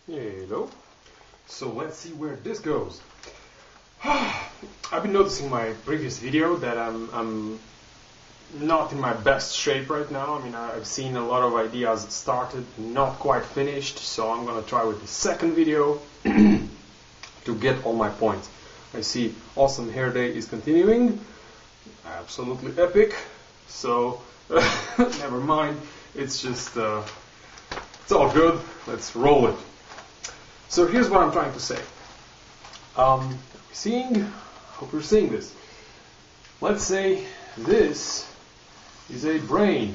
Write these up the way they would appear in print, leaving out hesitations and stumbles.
Hello. So let's see where this goes. I've been noticing my previous video that I'm not in my best shape right now. I mean, I've seen a lot of ideas started, not quite finished, so I'm gonna try with the second video to get all my points. I see Awesome Hair Day is continuing. Absolutely epic. So never mind. It's just it's all good. Let's roll it. So here's what I'm trying to say. Hope you're seeing this. Let's say this is a brain.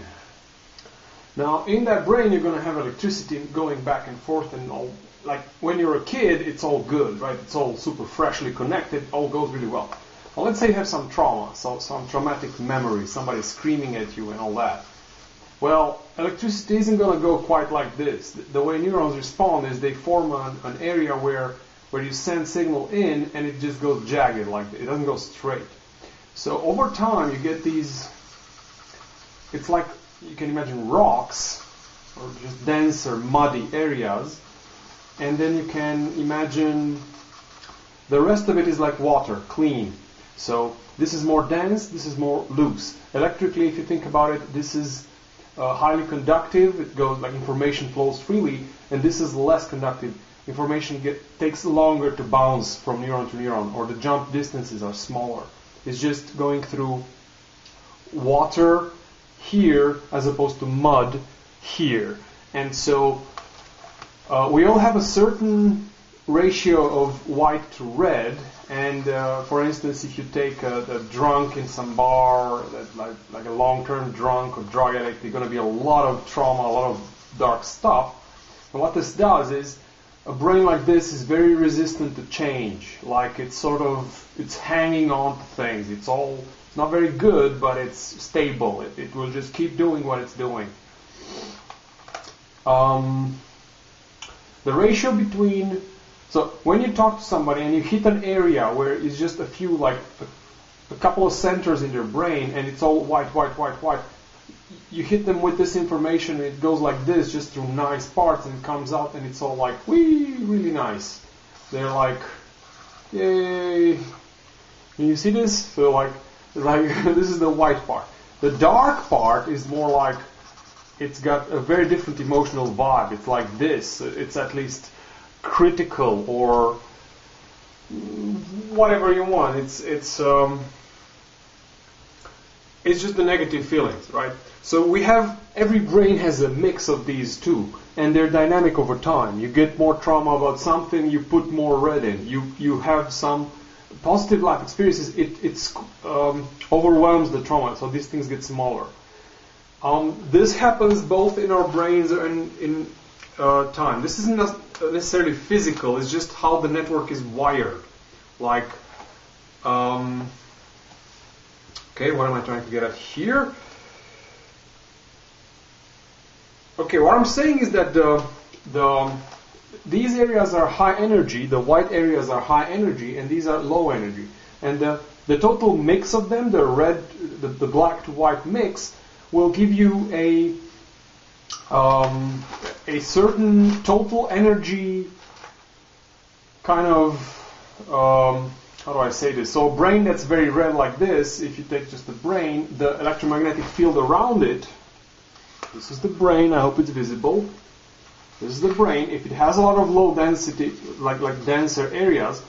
Now in that brain you're going to have electricity going back and forth and all. Like when you're a kid, it's all good, right? It's all super freshly connected, all goes really well. Well, let's say you have some trauma, some traumatic memory, somebody screaming at you and all that. Well, electricity isn't going to go quite like this. The way neurons respond is they form an area where you send signal in and it just goes jagged, like it doesn't go straight. So over time you get these, it's like you can imagine rocks or just denser, muddy areas, and then you can imagine the rest of it is like water, clean. So this is more dense, this is more loose. Electrically, if you think about it, this is highly conductive, it goes like information flows freely, and this is less conductive. Information takes longer to bounce from neuron to neuron, or the jump distances are smaller. It's just going through water here as opposed to mud here. And so we all have a certain ratio of white to red, and for instance, if you take a drunk in some bar, like a long-term drunk or drug addict, there's going to be a lot of trauma, a lot of dark stuff. And what this does is, a brain like this is very resistant to change. Like it's hanging on to things. It's not very good, but it's stable. It will just keep doing what it's doing. The ratio between, so when you talk to somebody and you hit an area where it's just a few, like a couple of centers in their brain, and it's all white, you hit them with this information and it goes like this, just through nice parts, and it comes out and it's all like, whee, really nice. They're like, yay. Can you see this? So like this is the white part. The dark part is more like, it's got a very different emotional vibe. It's like this. It's at least critical or whatever you want. It's just the negative feelings, right? So every brain has a mix of these two, and they're dynamic over time. You get more trauma about something, you put more red in. You have some positive life experiences, it overwhelms the trauma, so these things get smaller. This happens both in our brains and in time. This isn't necessarily physical, it's just how the network is wired. Like, okay, what am I trying to get at here? Okay, what I'm saying is that these areas are high energy, the white areas are high energy, and these are low energy. And the total mix of them, the black to white mix, will give you a certain total energy kind of, how do I say this? So a brain that's very red like this, if you take just the brain, the electromagnetic field around it, this is the brain, I hope it's visible. This is the brain. If it has a lot of low density, like denser areas,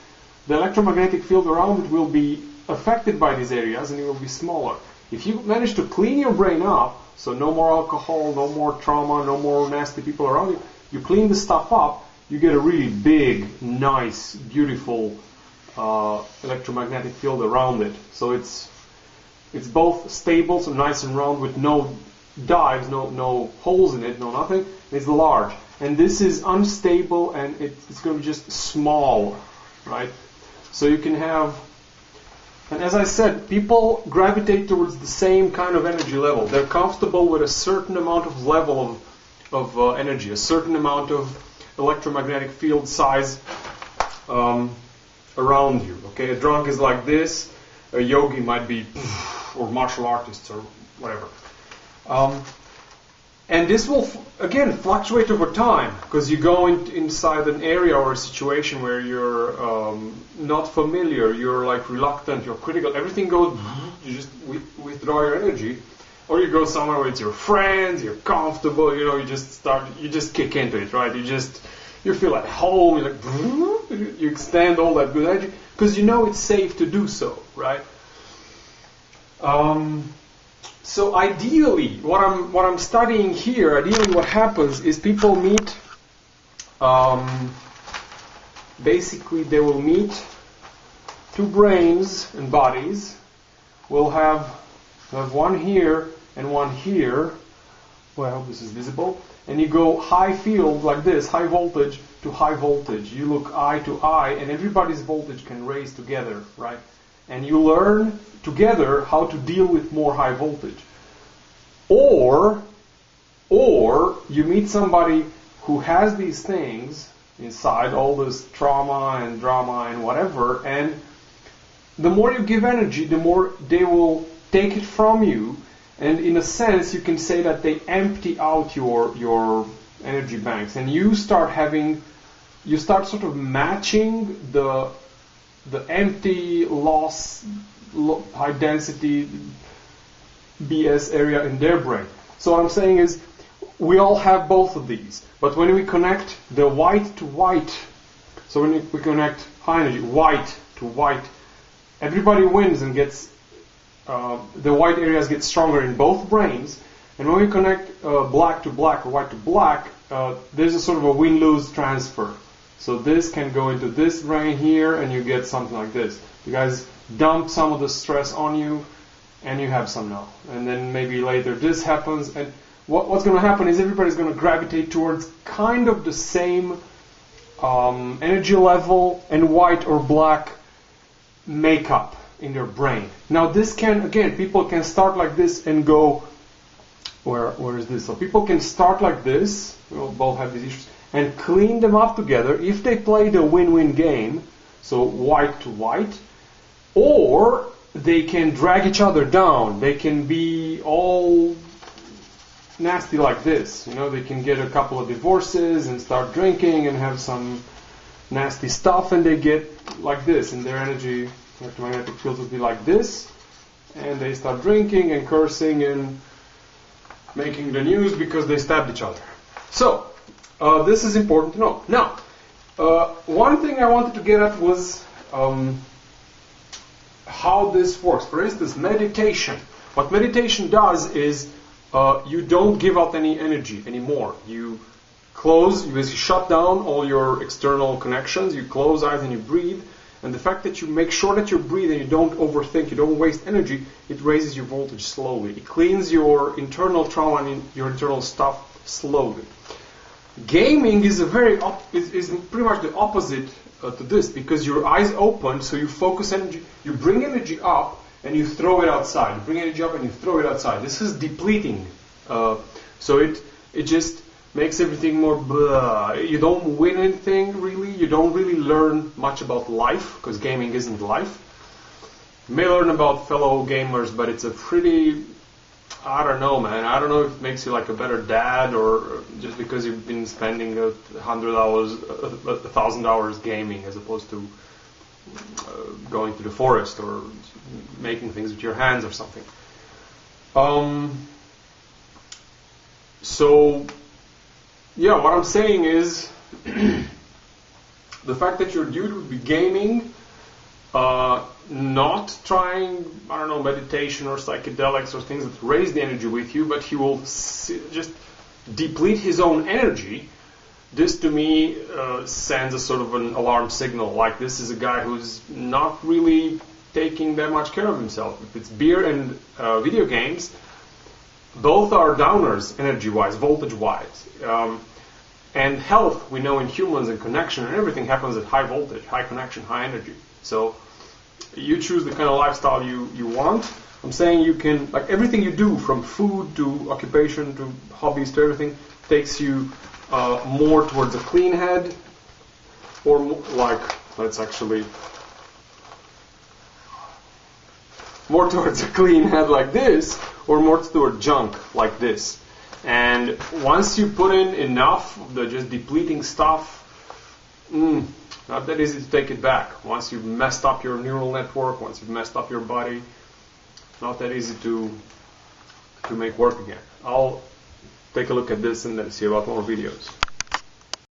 the electromagnetic field around it will be affected by these areas and it will be smaller. If you manage to clean your brain up, so no more alcohol, no more trauma, no more nasty people around you, you clean the stuff up, you get a really big, nice, beautiful electromagnetic field around it. So it's both stable, so nice and round with no dives, no holes in it, no nothing. It's large. And this is unstable and it's going to be just small, right? So you can have, and as I said, people gravitate towards the same kind of energy level. They're comfortable with a certain amount of level of energy, a certain amount of electromagnetic field size around you. Okay, a drunk is like this, a yogi might be, or martial artists or whatever. And this will, again, fluctuate over time, because you go inside an area or a situation where you're not familiar, you're like reluctant, you're critical, everything goes, you just withdraw your energy. Or you go somewhere where it's your friends, you're comfortable, you just kick into it, right? You feel at home, you're like, you extend all that good energy, because you know it's safe to do so, right? So ideally, what I'm studying here, ideally what happens is people meet, basically they will meet two brains and bodies, will have one here and one here. Well, I hope this is visible. And you go high field like this, high voltage to high voltage. You look eye to eye, and everybody's voltage can raise together, right? And you learn together how to deal with more high voltage. Or you meet somebody who has these things inside, all this trauma and drama and whatever, and the more you give energy, the more they will take it from you, and in a sense you can say that they empty out your energy banks, and you start sort of matching the empty, high density BS area in their brain. So what I'm saying is, we all have both of these, but when we connect the white to white, so when we connect high energy, white to white, everybody wins and gets, the white areas get stronger in both brains, and when we connect black to black or white to black, there's a sort of a win-lose transfer. So this can go into this brain here, and you get something like this. You guys dump some of the stress on you, and you have some now. And then maybe later this happens, and what's going to happen is everybody's going to gravitate towards kind of the same energy level and white or black makeup in their brain. Now this can, again, people can start like this and go, where is this? So people can start like this, we'll both have these issues, and clean them up together if they play the win-win game, so white to white, or they can drag each other down. They can be all nasty like this. They can get a couple of divorces and start drinking and have some nasty stuff, and they get like this, and their energy, electromagnetic fields will be like this, and they start drinking and cursing and making the news because they stabbed each other. So, this is important to know. Now, one thing I wanted to get at was how this works. For instance, meditation. What meditation does is you don't give out any energy anymore. You basically shut down all your external connections, you close eyes and you breathe, and the fact that you make sure that you breathe and you don't overthink, you don't waste energy, it raises your voltage slowly. It cleans your internal trauma and your internal stuff slowly. Gaming is is pretty much the opposite to this, because your eyes open, so you focus energy, you bring energy up and you throw it outside. You bring energy up and you throw it outside. This is depleting. So it just makes everything more blah. You don't win anything really. You don't really learn much about life, because gaming isn't life. You may learn about fellow gamers, but it's a pretty, I don't know, man. I don't know if it makes you like a better dad, or just because you've been spending 100 hours, 1,000 hours gaming, as opposed to going to the forest or making things with your hands or something. So, yeah, what I'm saying is the fact that your dude would be gaming, not trying, I don't know, meditation or psychedelics or things that raise the energy with you, but he will just deplete his own energy. This to me sends a sort of an alarm signal, like this is a guy who's not really taking that much care of himself. If it's beer and video games, both are downers energy-wise, voltage-wise. And health, we know in humans and connection and everything happens at high voltage, high connection, high energy. So you choose the kind of lifestyle you want. I'm saying you can, like everything you do, from food to occupation to hobbies to everything, takes you more towards a clean head, or let's actually, more towards a clean head like this, or more toward junk like this. And once you put in enough of the just depleting stuff, not that easy to take it back. Once you've messed up your neural network, once you've messed up your body, not that easy to make work again. I'll take a look at this and then see about more videos.